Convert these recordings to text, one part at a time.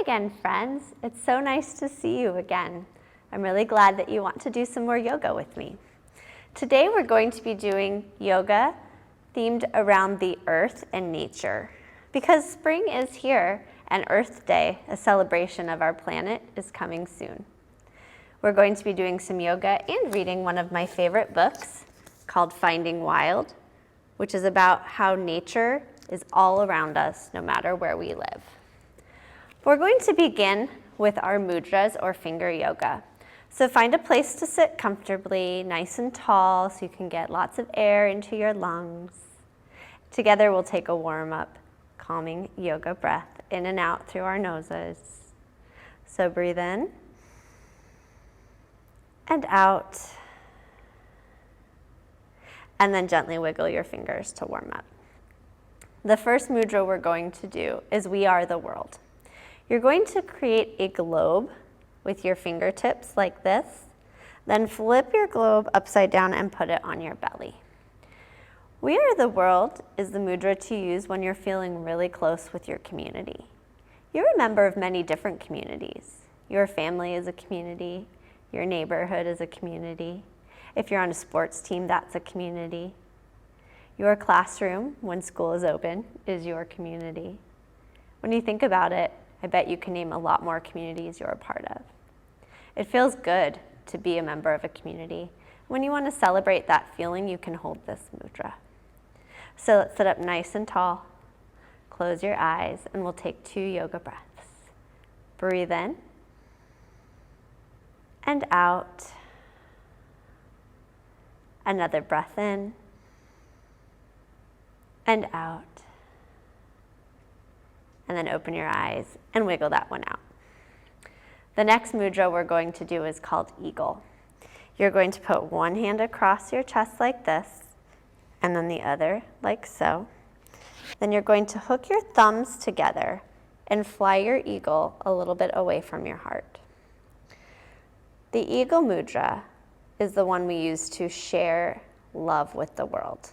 again, friends. It's so nice to see you again. I'm really glad that you want to do some more yoga with me. Today we're going to be doing yoga themed around the earth and nature. Because spring is here and Earth Day, a celebration of our planet, is coming soon. We're going to be doing some yoga and reading one of my favorite books called Finding Wild, which is about how nature is all around us no matter where we live. We're going to begin with our mudras or finger yoga. So find a place to sit comfortably, nice and tall, so you can get lots of air into your lungs. Together we'll take a warm-up, calming yoga breath in and out through our noses. So breathe in and out, and then gently wiggle your fingers to warm up. The first mudra we're going to do is We Are the World. You're going to create a globe with your fingertips like this, then flip your globe upside down and put it on your belly. We Are the World is the mudra to use when you're feeling really close with your community. You're a member of many different communities. Your family is a community, your neighborhood is a community. If you're on a sports team, that's a community. Your classroom, when school is open, is your community. When you think about it, I bet you can name a lot more communities you're a part of. It feels good to be a member of a community. When you want to celebrate that feeling, you can hold this mudra. So let's sit up nice and tall. Close your eyes, and we'll take 2 yoga breaths. Breathe in and out. Another breath in and out. And then open your eyes and wiggle that one out. The next mudra we're going to do is called Eagle. You're going to put one hand across your chest like this, and then the other like so. Then you're going to hook your thumbs together and fly your eagle a little bit away from your heart. The Eagle mudra is the one we use to share love with the world.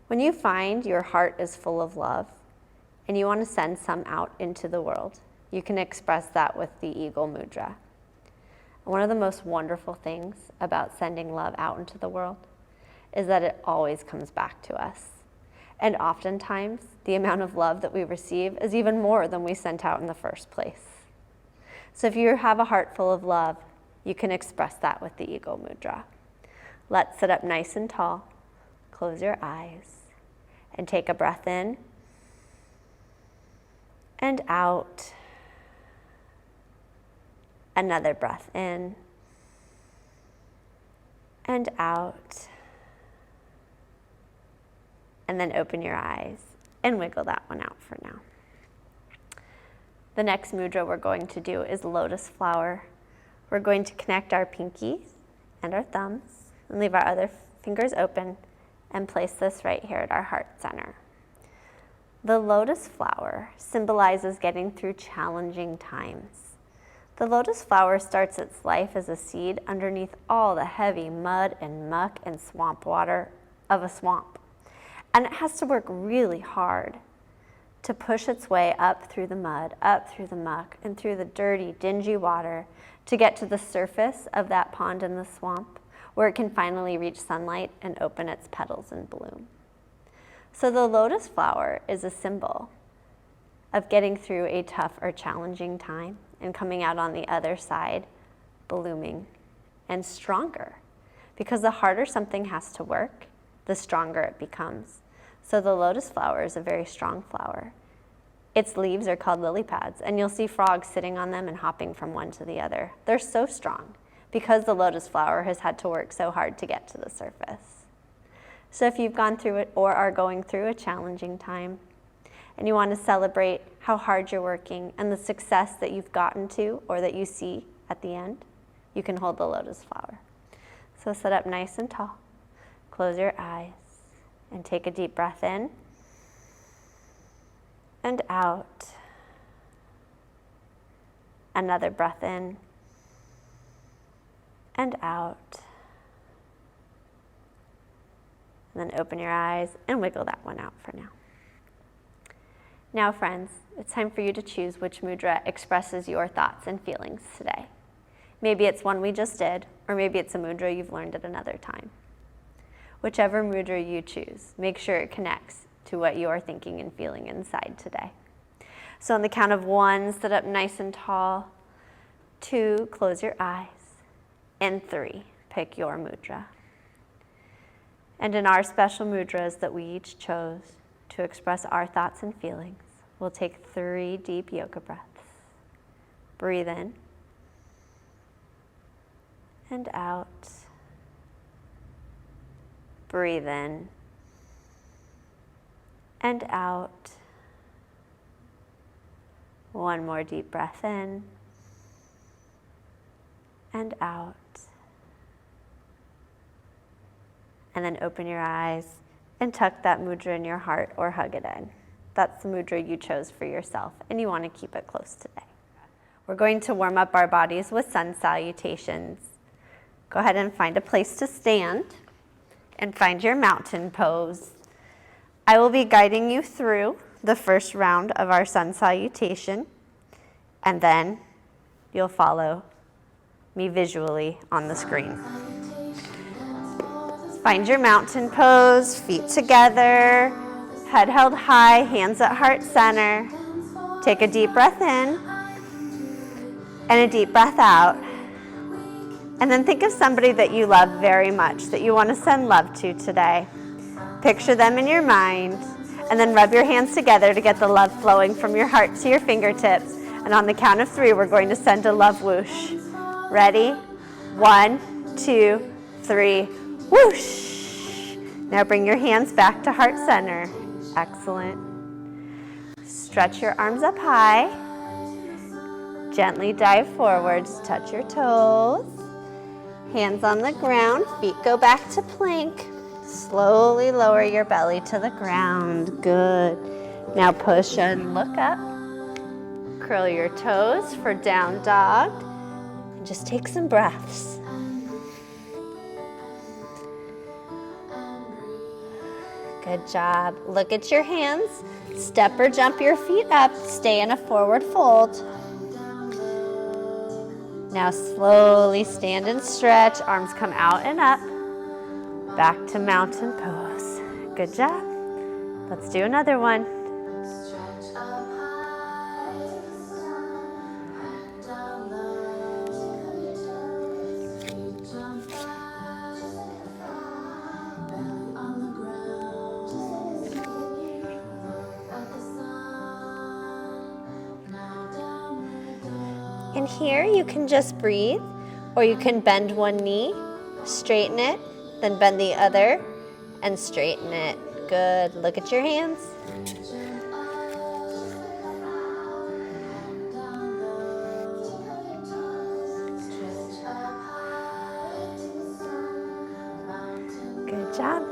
When you find your heart is full of love, and you want to send some out into the world, you can express that with the Eagle mudra. One of the most wonderful things about sending love out into the world is that it always comes back to us. And oftentimes, the amount of love that we receive is even more than we sent out in the first place. So if you have a heart full of love, you can express that with the Eagle mudra. Let's sit up nice and tall, close your eyes, and take a breath in and out. Another breath in and out. And then open your eyes and wiggle that one out for now. The next mudra we're going to do is Lotus Flower. We're going to connect our pinkies and our thumbs and leave our other fingers open and place this right here at our heart center. The lotus flower symbolizes getting through challenging times. The lotus flower starts its life as a seed underneath all the heavy mud and muck and swamp water of a swamp. And it has to work really hard to push its way up through the mud, up through the muck, and through the dirty, dingy water to get to the surface of that pond in the swamp, where it can finally reach sunlight and open its petals and bloom. So the lotus flower is a symbol of getting through a tough or challenging time and coming out on the other side blooming and stronger. Because the harder something has to work, the stronger it becomes. So the lotus flower is a very strong flower. Its leaves are called lily pads, and you'll see frogs sitting on them and hopping from one to the other. They're so strong because the lotus flower has had to work so hard to get to the surface. So if you've gone through it or are going through a challenging time, and you want to celebrate how hard you're working and the success that you've gotten to or that you see at the end, you can hold the lotus flower. So sit up nice and tall, close your eyes, and take a deep breath in and out. Another breath in and out. And then open your eyes and wiggle that one out for now. Now friends, it's time for you to choose which mudra expresses your thoughts and feelings today. Maybe it's one we just did, or maybe it's a mudra you've learned at another time. Whichever mudra you choose, make sure it connects to what you're thinking and feeling inside today. So on the count of 1, sit up nice and tall. 2, close your eyes. And 3, pick your mudra. And in our special mudras that we each chose to express our thoughts and feelings, we'll take 3 deep yoga breaths. Breathe in and out. Breathe in and out. 1 more deep breath in and out. And then open your eyes and tuck that mudra in your heart or hug it in. That's the mudra you chose for yourself, and you want to keep it close today. We're going to warm up our bodies with sun salutations. Go ahead and find a place to stand and find your mountain pose. I will be guiding you through the first round of our sun salutation, and then you'll follow me visually on the screen. Find your mountain pose, feet together, head held high, hands at heart center. Take a deep breath in and a deep breath out. And then think of somebody that you love very much, that you want to send love to today. Picture them in your mind, and then rub your hands together to get the love flowing from your heart to your fingertips. And on the count of 3, we're going to send a love whoosh. Ready? 1, 2, 3, whoosh. Now bring your hands back to heart center. Excellent. Stretch your arms up high. Gently dive forwards, touch your toes. Hands on the ground, feet go back to plank. Slowly lower your belly to the ground. Good. Now push and look up. Curl your toes for down dog. And just take some breaths. Good job. Look at your hands. Step or jump your feet up. Stay in a forward fold. Now slowly stand and stretch. Arms come out and up. Back to mountain pose. Good job. Let's do another one. And here you can just breathe, or you can bend one knee, straighten it, then bend the other, and straighten it. Good. Look at your hands. Good job.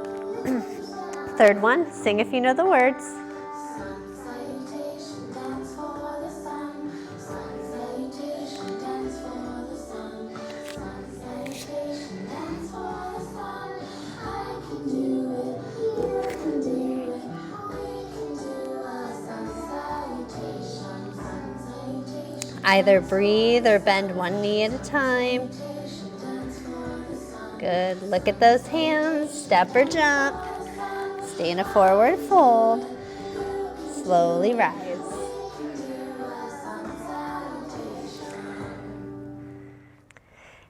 Third one, sing if you know the words. Either breathe or bend one knee at a time. Good. Look at those hands. Step or jump. Stay in a forward fold. Slowly rise.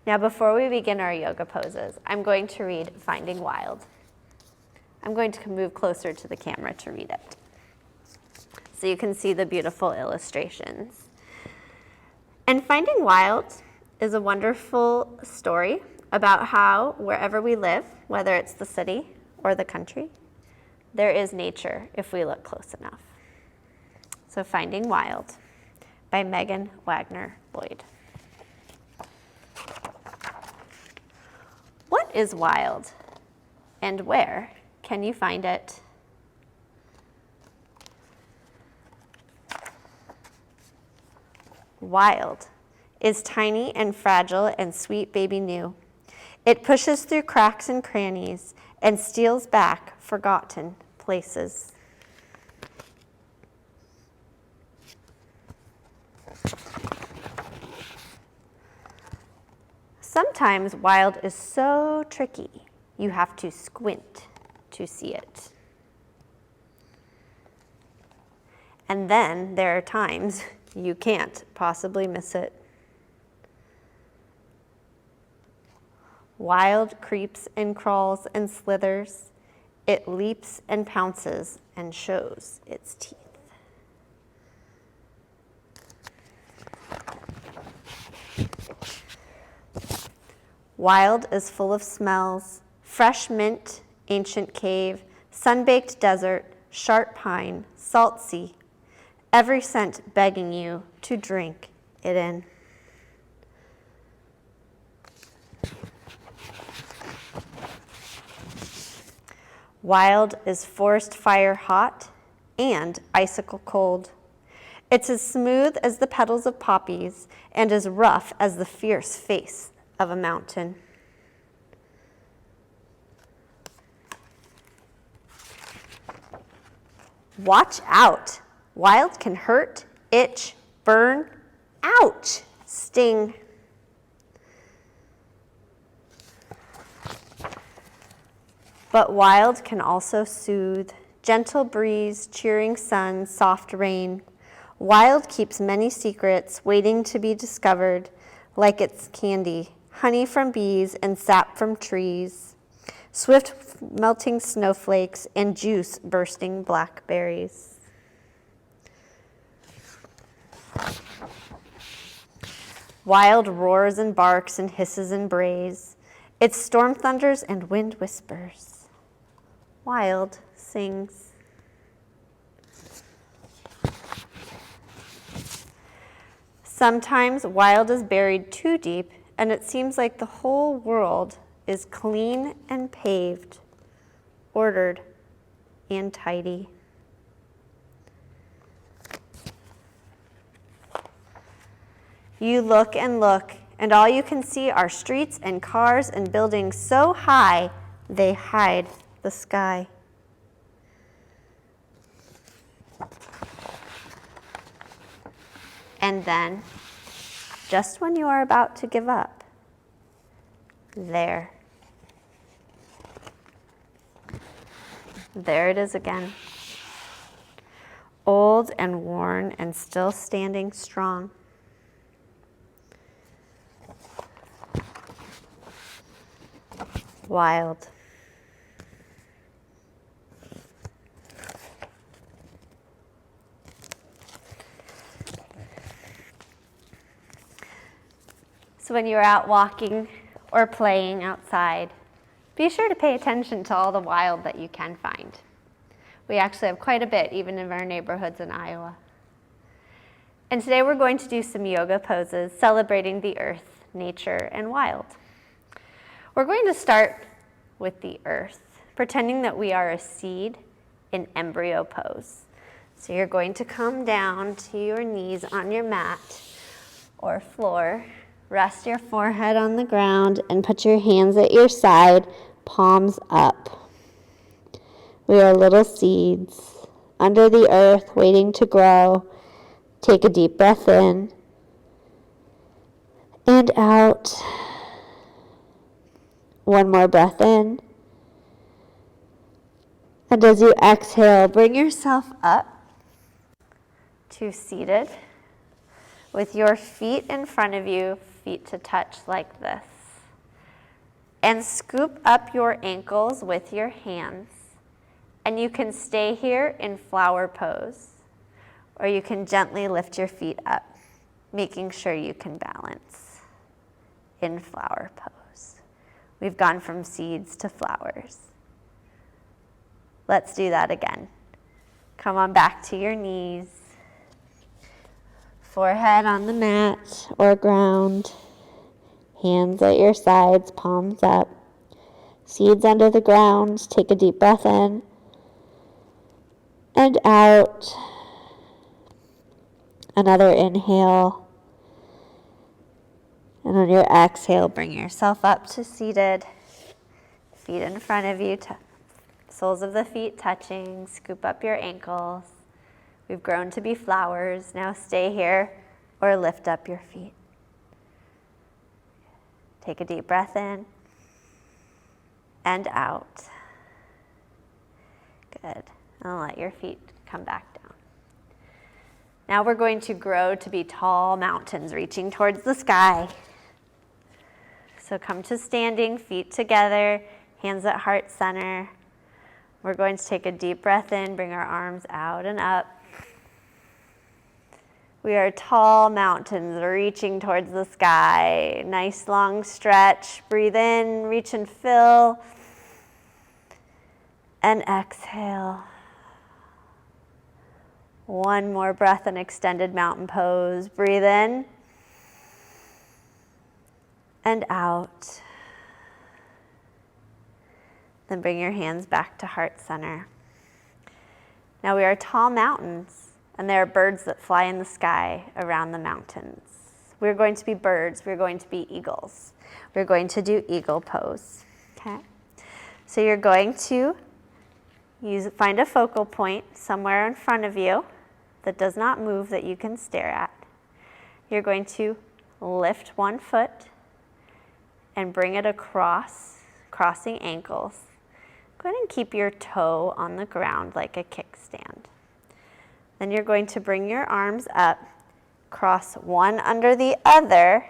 Now, before we begin our yoga poses, I'm going to read Finding Wild. I'm going to move closer to the camera to read it, so you can see the beautiful illustrations. And Finding Wild is a wonderful story about how wherever we live, whether it's the city or the country, there is nature if we look close enough. So Finding Wild by Megan Wagner Lloyd. What is wild, and where can you find it? Wild is tiny and fragile and sweet baby new. It pushes through cracks and crannies and steals back forgotten places. Sometimes wild is so tricky, you have to squint to see it. And then there are times you can't possibly miss it. Wild creeps and crawls and slithers. It leaps and pounces and shows its teeth. Wild is full of smells: fresh mint, ancient cave, sun-baked desert, sharp pine, salt sea, every scent begging you to drink it in. Wild is forest fire hot and icicle cold. It's as smooth as the petals of poppies and as rough as the fierce face of a mountain. Watch out! Wild can hurt, itch, burn, ouch, sting. But wild can also soothe: gentle breeze, cheering sun, soft rain. Wild keeps many secrets waiting to be discovered, like its candy, honey from bees and sap from trees, swift melting snowflakes and juice bursting blackberries. Wild roars and barks and hisses and brays. Its storm thunders and wind whispers. Wild sings. Sometimes wild is buried too deep, and it seems like the whole world is clean and paved, ordered and tidy. You look and look, and all you can see are streets and cars and buildings so high they hide the sky. And then, just when you are about to give up, there it is again. Old and worn and still standing strong. Wild. So when you're out walking or playing outside, be sure to pay attention to all the wild that you can find. We actually have quite a bit, even in our neighborhoods in Iowa. And today we're going to do some yoga poses celebrating the earth, nature, and wild. We're going to start with the earth, pretending that we are a seed in embryo pose. So you're going to come down to your knees on your mat or floor. Rest your forehead on the ground and put your hands at your side, palms up. We are little seeds under the earth waiting to grow. Take a deep breath in and out. One more breath in. And as you exhale, bring yourself up to seated with your feet in front of you, feet to touch like this. And scoop up your ankles with your hands. And you can stay here in flower pose, or you can gently lift your feet up, making sure you can balance in flower pose. We've gone from seeds to flowers. Let's do that again. Come on back to your knees. Forehead on the mat or ground. Hands at your sides, palms up. Seeds under the ground. Take a deep breath in and out. Another inhale. And on your exhale, bring yourself up to seated. Feet in front of you, soles of the feet touching. Scoop up your ankles. We've grown to be flowers. Now stay here or lift up your feet. Take a deep breath in and out. Good. And let your feet come back down. Now we're going to grow to be tall mountains reaching towards the sky. So come to standing, feet together, hands at heart center. We're going to take a deep breath in, bring our arms out and up. We are tall mountains reaching towards the sky. Nice long stretch. Breathe in, reach and fill. And exhale. One more breath in extended mountain pose. Breathe in. And out. Then bring your hands back to heart center. Now we are tall mountains. And there are birds that fly in the sky around the mountains. We're going to be birds. We're going to be eagles. We're going to do eagle pose. Okay? So you're going to find a focal point somewhere in front of you that does not move that you can stare at. You're going to lift one foot and bring it across, crossing ankles. Go ahead and keep your toe on the ground like a kickstand. Then you're going to bring your arms up, cross one under the other,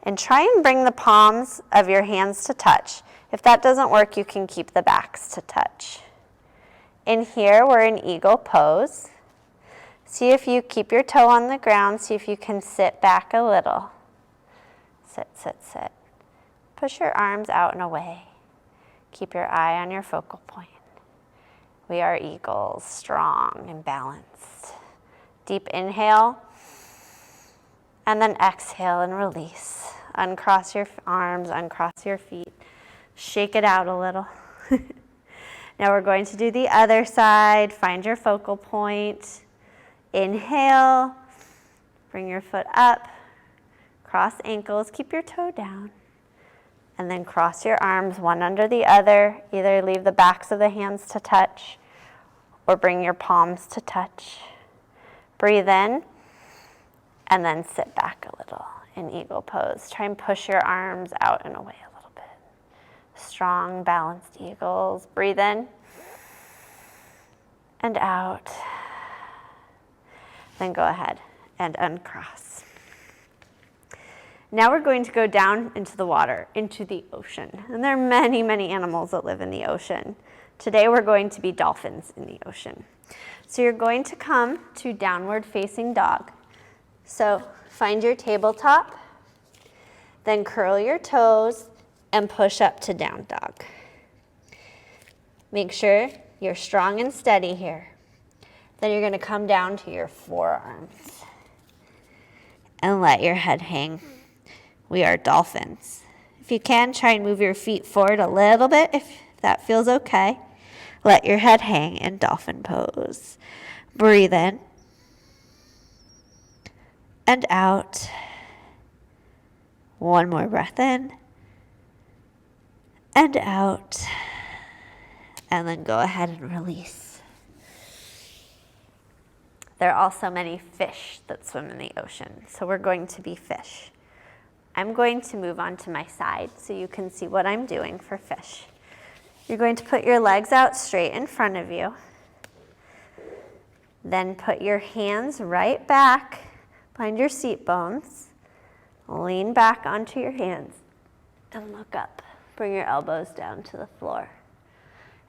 and try and bring the palms of your hands to touch. If that doesn't work, you can keep the backs to touch. In here, we're in eagle pose. See if you keep your toe on the ground. See if you can sit back a little. Sit, sit, sit. Push your arms out and away. Keep your eye on your focal point. We are eagles, strong and balanced. Deep inhale, and then exhale and release. Uncross your arms, uncross your feet. Shake it out a little. Now we're going to do the other side. Find your focal point. Inhale, bring your foot up, cross ankles, keep your toe down. And then cross your arms one under the other. Either leave the backs of the hands to touch or bring your palms to touch. Breathe in and then sit back a little in eagle pose. Try and push your arms out and away a little bit. Strong, balanced eagles. Breathe in and out. Then go ahead and uncross. Now we're going to go down into the water, into the ocean. And there are many, many animals that live in the ocean. Today we're going to be dolphins in the ocean. So you're going to come to downward facing dog. So find your tabletop, then curl your toes and push up to down dog. Make sure you're strong and steady here. Then you're going to come down to your forearms and let your head hang. We are dolphins. If you can, try and move your feet forward a little bit if that feels okay. Let your head hang in dolphin pose. Breathe in and out. One more breath in and out. And then go ahead and release. There are also many fish that swim in the ocean, so we're going to be fish. I'm going to move on to my side so you can see what I'm doing for fish. You're going to put your legs out straight in front of you. Then put your hands right back behind your seat bones. Lean back onto your hands and look up. Bring your elbows down to the floor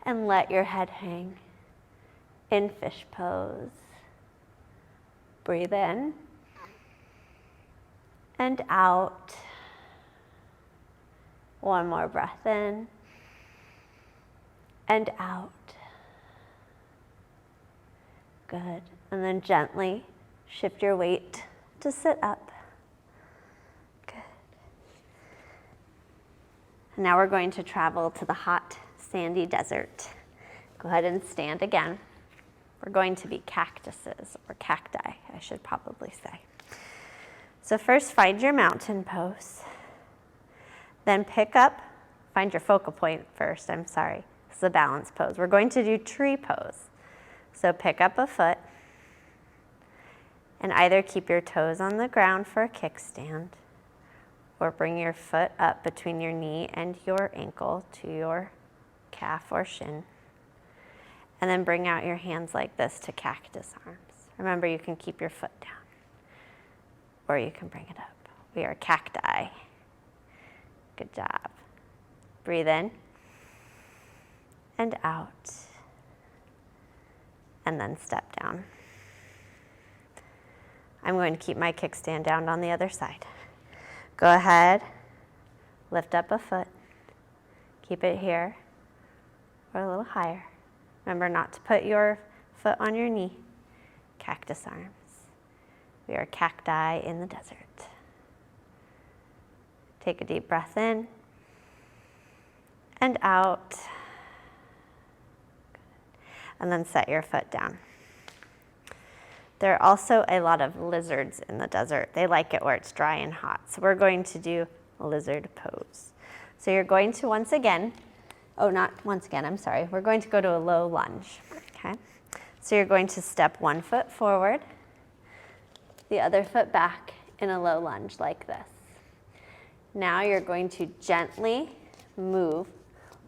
and let your head hang in fish pose. Breathe in and out. One more breath in and out. Good. And then gently shift your weight to sit up. Good. And now we're going to travel to the hot, sandy desert. Go ahead and stand again. We're going to be cactuses, or cacti, I should probably say. So first, find your mountain pose. Then find your focal point first, This is a balance pose. We're going to do tree pose. So pick up a foot and either keep your toes on the ground for a kickstand or bring your foot up between your knee and your ankle to your calf or shin. And then bring out your hands like this to cactus arms. Remember, you can keep your foot down, or you can bring it up. We are cacti. Good job. Breathe in and out, and then step down. I'm going to keep my kickstand down on the other side. Go ahead, lift up a foot, keep it here or a little higher. Remember not to put your foot on your knee. Cactus arms. We are cacti in the desert. Take a deep breath in and out. And then set your foot down. There are also a lot of lizards in the desert. They like it where it's dry and hot. So we're going to do lizard pose. So you're going to we're going to go to a low lunge, okay? So you're going to step one foot forward, the other foot back in a low lunge like this. Now you're going to gently move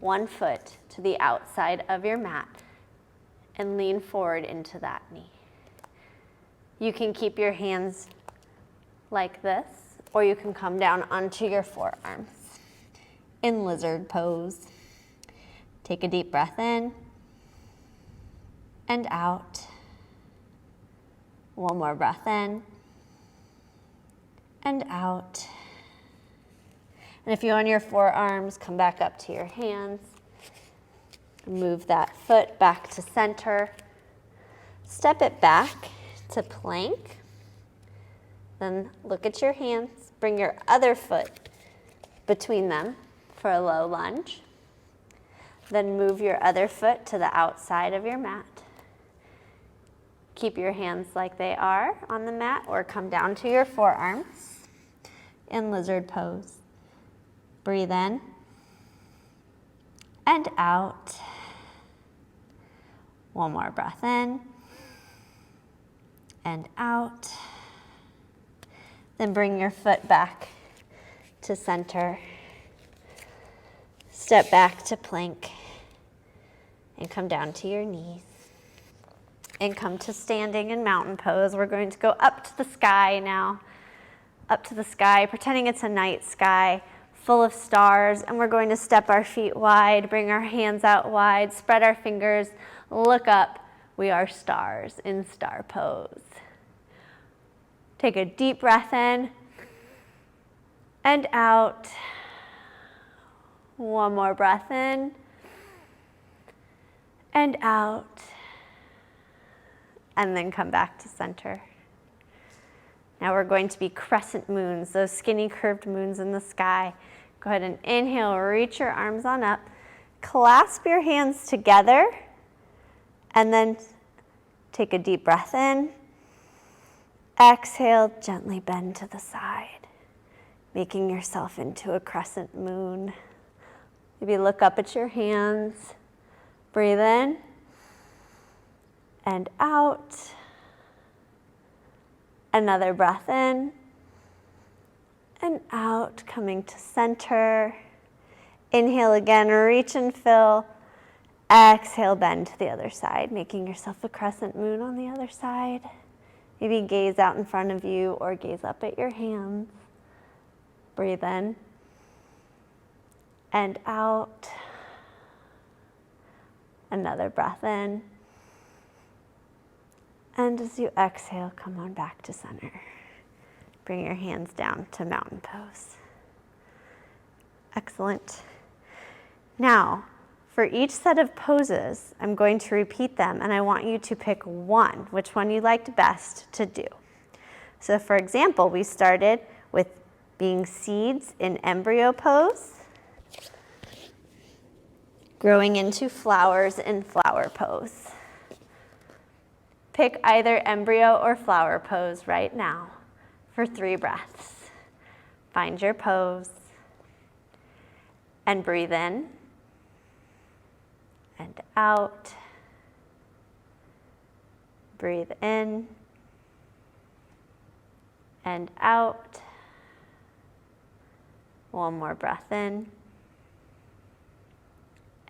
one foot to the outside of your mat and lean forward into that knee. You can keep your hands like this, or you can come down onto your forearms in lizard pose. Take a deep breath in and out. One more breath in and out. And if you're on your forearms, come back up to your hands. Move that foot back to center. Step it back to plank. Then look at your hands. Bring your other foot between them for a low lunge. Then move your other foot to the outside of your mat. Keep your hands like they are on the mat or come down to your forearms in lizard pose. Breathe in and out. One more breath in and out. Then bring your foot back to center. Step back to plank and come down to your knees. And come to standing in mountain pose. We're going to go up to the sky now. Up to the sky, pretending it's a night sky full of stars. And we're going to step our feet wide, bring our hands out wide, spread our fingers, look up. We are stars in star pose. Take a deep breath in and out. One more breath in and out. And then come back to center. Now we're going to be crescent moons, those skinny curved moons in the sky. Go ahead and inhale, reach your arms on up. Clasp your hands together and then take a deep breath in. Exhale, gently bend to the side, making yourself into a crescent moon. Maybe look up at your hands. Breathe in and out. Another breath in and out, coming to center. Inhale again, reach and fill. Exhale, bend to the other side, making yourself a crescent moon on the other side. Maybe gaze out in front of you or gaze up at your hands. Breathe in and out. Another breath in. And as you exhale, come on back to center. Bring your hands down to mountain pose. Excellent. Now, for each set of poses, I'm going to repeat them, and I want you to pick one, which one you liked best to do. So for example, we started with being seeds in embryo pose, growing into flowers in flower pose. Pick either embryo or flower pose right now for 3 breaths. Find your pose and breathe in and out. Breathe in and out. One more breath in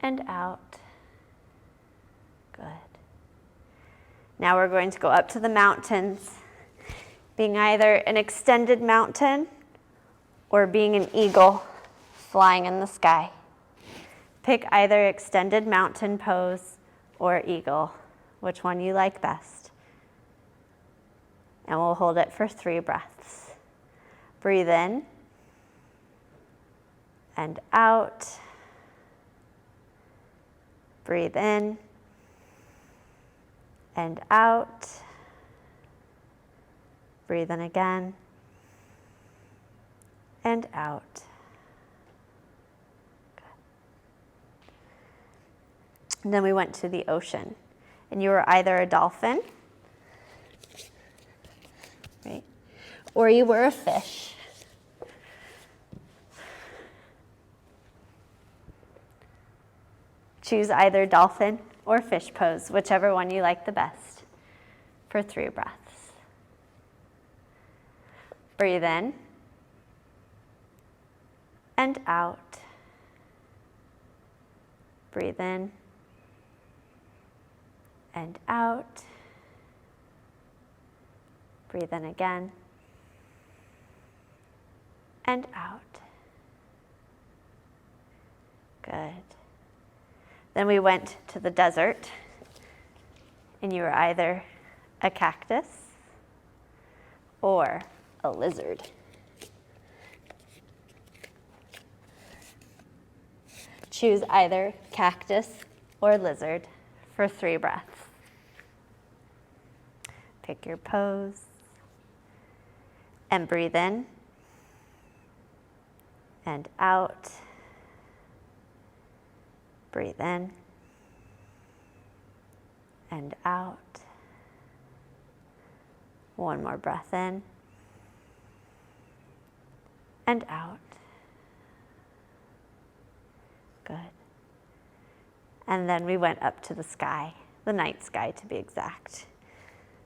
and out. Good. Now we're going to go up to the mountains, being either an extended mountain or being an eagle flying in the sky. Pick either extended mountain pose or eagle, which one you like best. And we'll hold it for 3 breaths. Breathe in and out. Breathe in and out. Breathe in again and out. Good. And then we went to the ocean, and you were either a dolphin, right, or you were a fish. Choose either dolphin or fish pose, whichever one you like the best, for 3 breaths. Breathe in and out. Breathe in and out. Breathe in again and out. Good. Then we went to the desert, and you were either a cactus or a lizard. Choose either cactus or lizard for 3 breaths. Pick your pose and breathe in and out. Breathe in and out. One more breath in and out. Good. And then we went up to the sky, the night sky to be exact.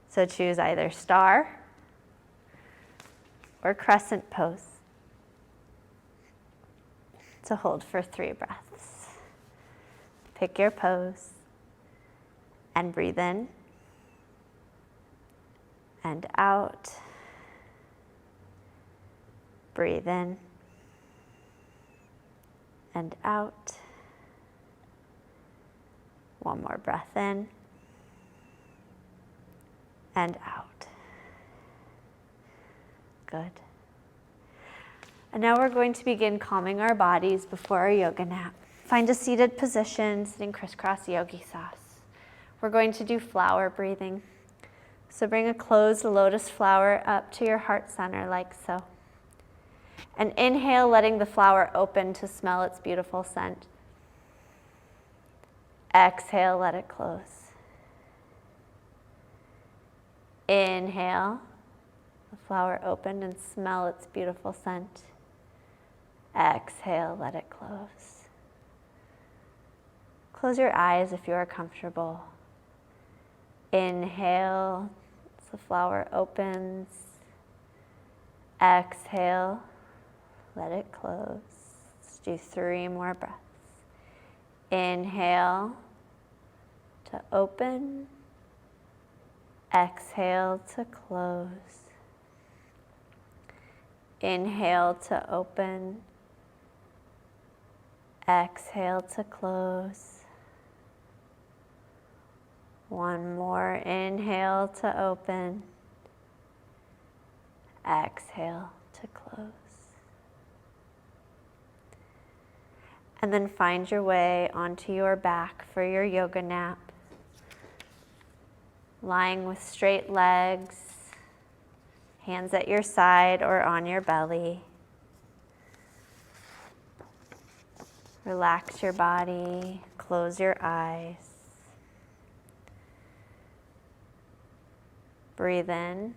So choose either star or crescent pose to hold for 3 breaths. Pick your pose and breathe in and out. Breathe in and out. One more breath in and out. Good. And now we're going to begin calming our bodies before our yoga nap. Find a seated position, sitting crisscross yogi sas. We're going to do flower breathing. So bring a closed lotus flower up to your heart center like so. And inhale, letting the flower open to smell its beautiful scent. Exhale, let it close. Inhale, the flower open and smell its beautiful scent. Exhale, let it close. Close your eyes if you are comfortable. Inhale, as the flower opens. Exhale, let it close. Let's do 3 more breaths. Inhale to open. Exhale to close. Inhale to open. Exhale to close. One more. Inhale to open. Exhale to close. And then find your way onto your back for your yoga nap. Lying with straight legs, hands at your side or on your belly. Relax your body, close your eyes. Breathe in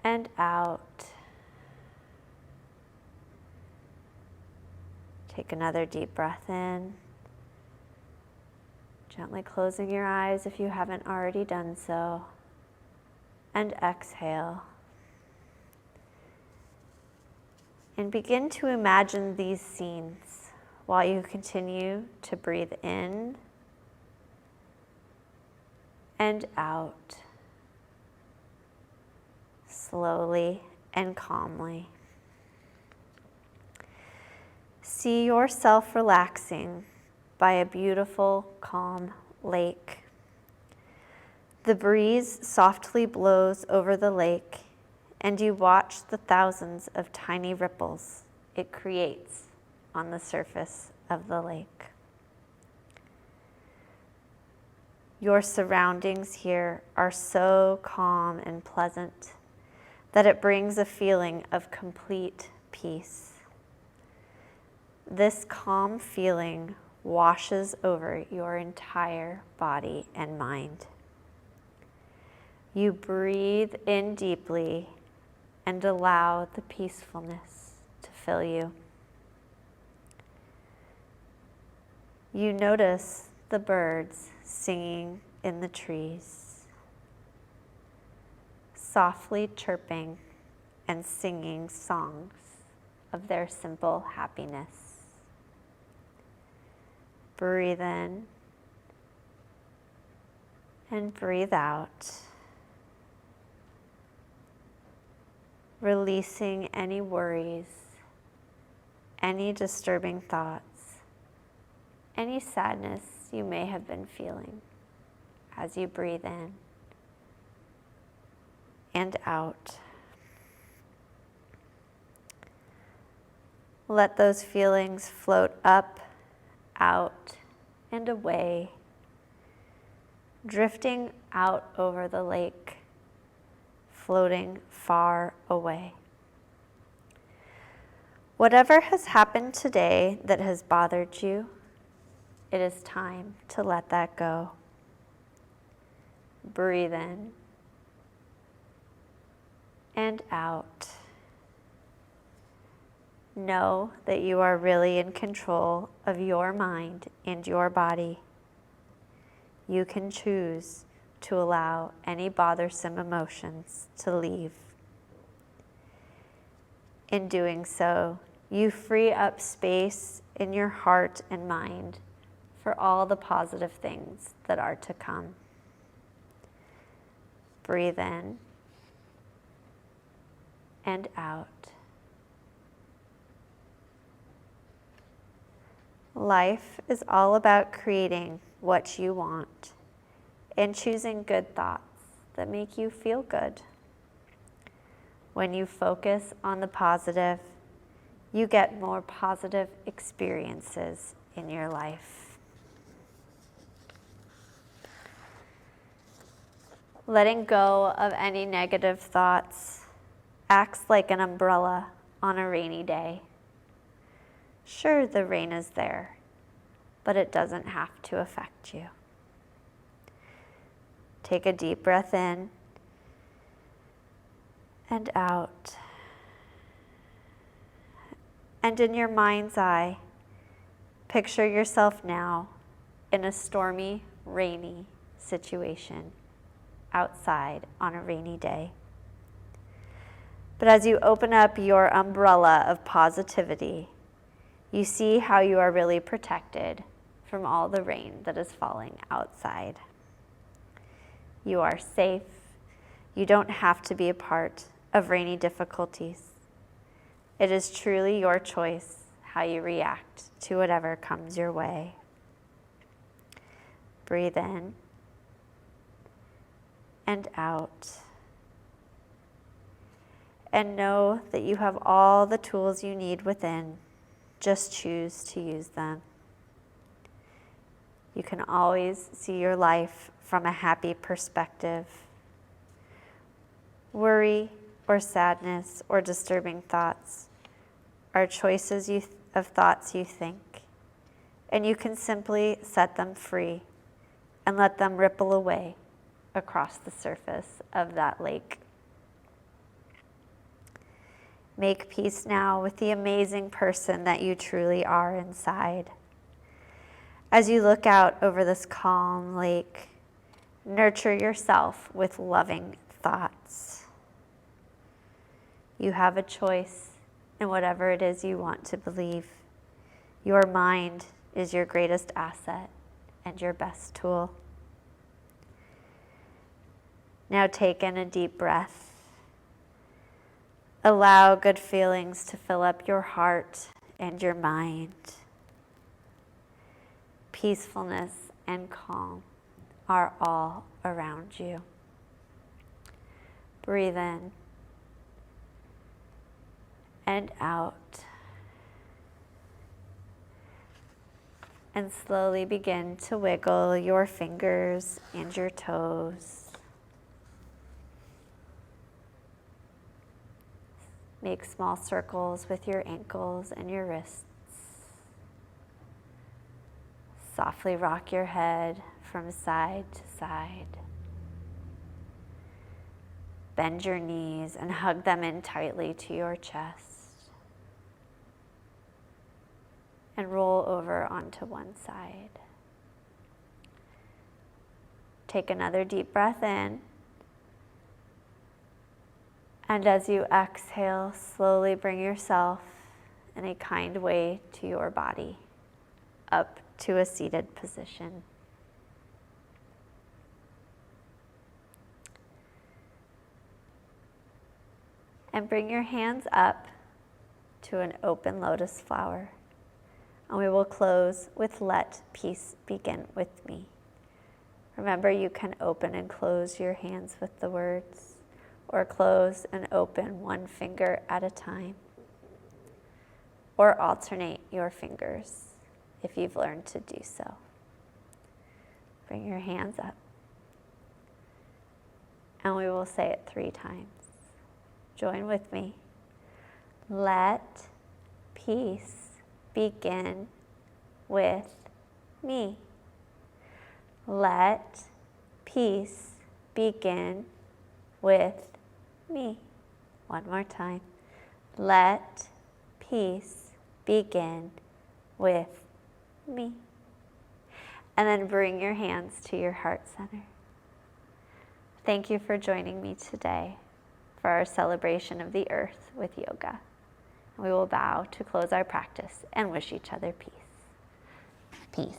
and out. Take another deep breath in. Gently closing your eyes if you haven't already done so. And exhale. And begin to imagine these scenes while you continue to breathe in and out, slowly and calmly. See yourself relaxing by a beautiful, calm lake. The breeze softly blows over the lake, and you watch the thousands of tiny ripples it creates on the surface of the lake. Your surroundings here are so calm and pleasant that it brings a feeling of complete peace. This calm feeling washes over your entire body and mind. You breathe in deeply and allow the peacefulness to fill you. You notice the birds singing in the trees, softly chirping and singing songs of their simple happiness. Breathe in and breathe out, releasing any worries, any disturbing thoughts, any sadness you may have been feeling as you breathe in and out. Let those feelings float up, out, and away, drifting out over the lake, floating far away. Whatever has happened today that has bothered you, it is time to let that go. Breathe in and out. Know that you are really in control of your mind and your body. You can choose to allow any bothersome emotions to leave. In doing so, you free up space in your heart and mind for all the positive things that are to come. Breathe in and out. Life is all about creating what you want and choosing good thoughts that make you feel good. When you focus on the positive, you get more positive experiences in your life. Letting go of any negative thoughts acts like an umbrella on a rainy day. Sure, the rain is there, but it doesn't have to affect you. Take a deep breath in and out. And in your mind's eye, picture yourself now in a stormy, rainy situation outside on a rainy day. But as you open up your umbrella of positivity, you see how you are really protected from all the rain that is falling outside. You are safe. You don't have to be a part of rainy difficulties. It is truly your choice how you react to whatever comes your way. Breathe in and out. And know that you have all the tools you need within. Just choose to use them. You can always see your life from a happy perspective. Worry or sadness or disturbing thoughts are choices of thoughts you think, and you can simply set them free and let them ripple away across the surface of that lake. Make peace now with the amazing person that you truly are inside. As you look out over this calm lake, nurture yourself with loving thoughts. You have a choice in whatever it is you want to believe. Your mind is your greatest asset and your best tool. Now take in a deep breath. Allow good feelings to fill up your heart and your mind. Peacefulness and calm are all around you. Breathe in and out. And slowly begin to wiggle your fingers and your toes. Make small circles with your ankles and your wrists. Softly rock your head from side to side. Bend your knees and hug them in tightly to your chest. And roll over onto one side. Take another deep breath in. And as you exhale, slowly bring yourself in a kind way to your body, up to a seated position. And bring your hands up to an open lotus flower. And we will close with "Let peace begin with me." Remember, you can open and close your hands with the words, or close and open one finger at a time, or alternate your fingers if you've learned to do so. Bring your hands up. And we will say it 3 times. Join with me. Let peace begin with me. Let peace begin with me. One more time. Let peace begin with me. And then bring your hands to your heart center. Thank you for joining me today for our celebration of the earth with yoga. We will bow to close our practice and wish each other peace. Peace.